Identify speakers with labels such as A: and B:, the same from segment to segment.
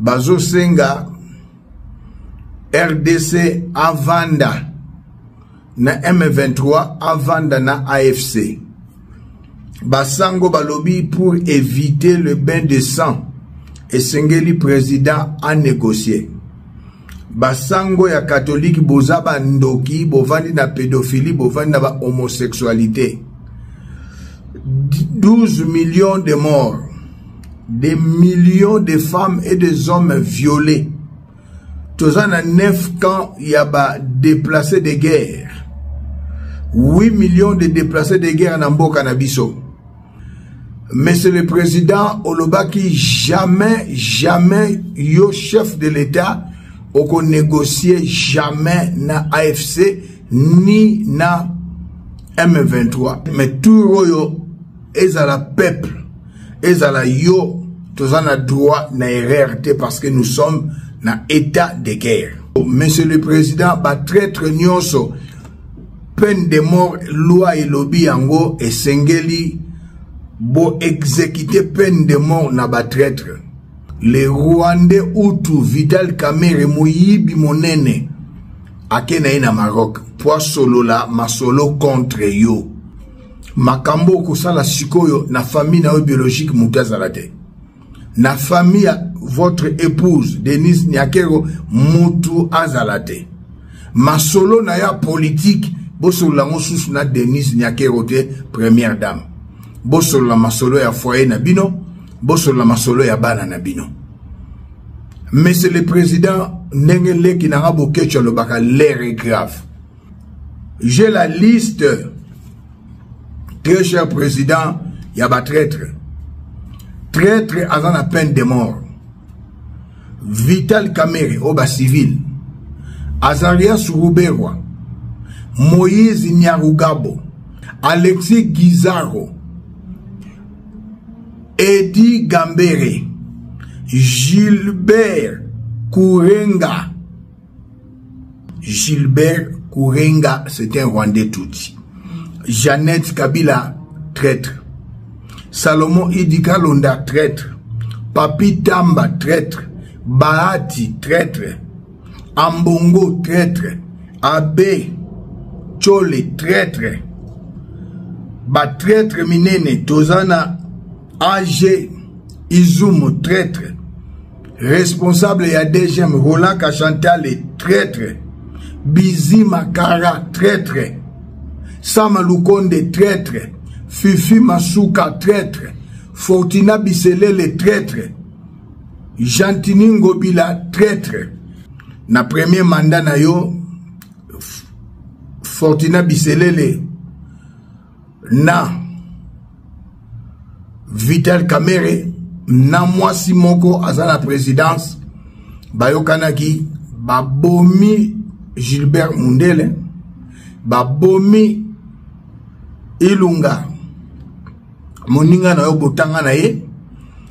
A: bazo senga RDC avanda na M23 avanda na AFC. Basango balobi pour éviter le bain de sang et sengeli président a négocié. Basango ya catholique bozaba ndoki bovandi na pédophilie bovandi na ba homosexualité. 12 millions de morts, des millions de femmes et des hommes violés. Tozana 9 camps yaba déplacés de guerre. 8 millions de déplacés de guerre en Mboka na biso. Monsieur le président Olobaki, jamais yo chef de l'État oko négocier jamais na AFC ni na M23. Mais tout yo ezala peuple, ezala yo, tozana droit na RRT parce que nous sommes na état de guerre. Monsieur le président, ba traître nyonso peine de mort loi et lobby yango et sengeli bo exécuter peine de mort na ba traître. Le Rwandais Hutu Vital Kamerhe Moyibi monene akena ina Maroc po solo la masolo contre yo. Makambo kosala sikoyo na famille na biologique mutazalate. Na famille votre épouse Denise Nyakero mutu azalate. Masolo na ya politique bosolo la mosusu na Denise Nyakero te première dame. Bosolo la masolo ya foyer na bino, bosolo la masolo ya bana na bino. Monsieur le président Nengele qui n'a pas que le baka l'air est grave. J'ai la liste. Très cher président, il y a des traîtres. Traîtres avant la peine de mort. Vital Kamerhe, Oba civil. Azaria Suruberwa. Moïse Nyarugabo. Alexis Guizaro. Eddie Gambere. Gilbert Kourenga. Gilbert Kourenga, c'est un Rwandais Tutsi. Jeannette Kabila, traître. Salomon Idika Londa, traître. Papi Tamba, traître. Bahati, traître. Ambongo, traître. Abe Chole, traître. Ba traître minene, Tozana AG Izumo, traître. Responsable ya DGM Roland Kachantal, traître. Bizi Makara, traître. Sama Lukonde, traître. Fifi Masuka, traître. Fortina Biselele, traître. Jantini Ngobila, traître. Na premier mandat na yo, Fortina Biselele, na Vital Kamerhe, na Mwasi Moko aza la présidence, bayo kanaki, babomi Gilbert Mundele, babomi Ilunga moninga na yo botanga na ye,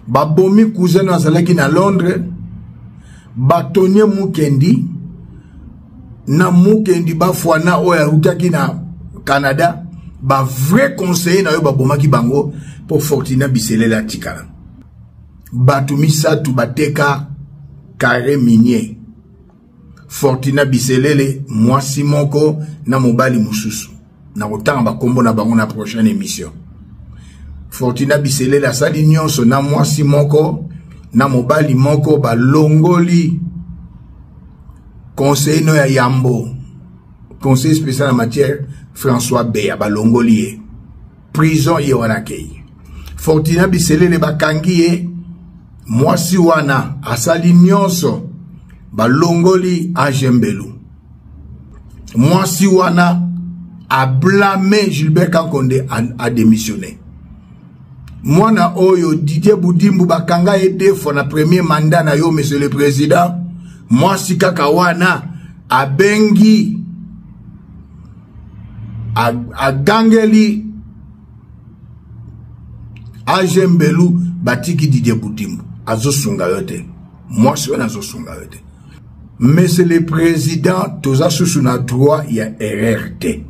A: babomi cousin azalaki na Londres, batonye Mukendi na Mukendi bafwana oya rutaki na Canada, ba vrai conseiller na yo babomaki bango pour Fortina Biselele atikala. Batumisa tu bateka carré minier. Fortina Biselele Mwasi Moko na mobali mususu. Na otanga kombo na bango na prochaine émission. Fortina Biselele asali nyonso na Mwasi Moko na mobali moko ba longoli conseil no ya Yambo, conseil spécial en matière François Beya ba longoli prison ye wanakei. Fortina Biselele bakangi ye Mwasi wana asali nyonso ba longoli Ajembelu. Mwasi wana a blâmé Gilbert Kankonde a démissionné. Mwana oyo Didier Boudimbu bakanga ede for na premier mandat na yo monsieur le président. Mwasi kaka wana a bengi a gangeli Ajembelu batiki Didier Boudimbu azosunga yote. Mwasi wana azosunga yote. Monsieur le président, toza sous na droit ya RRT.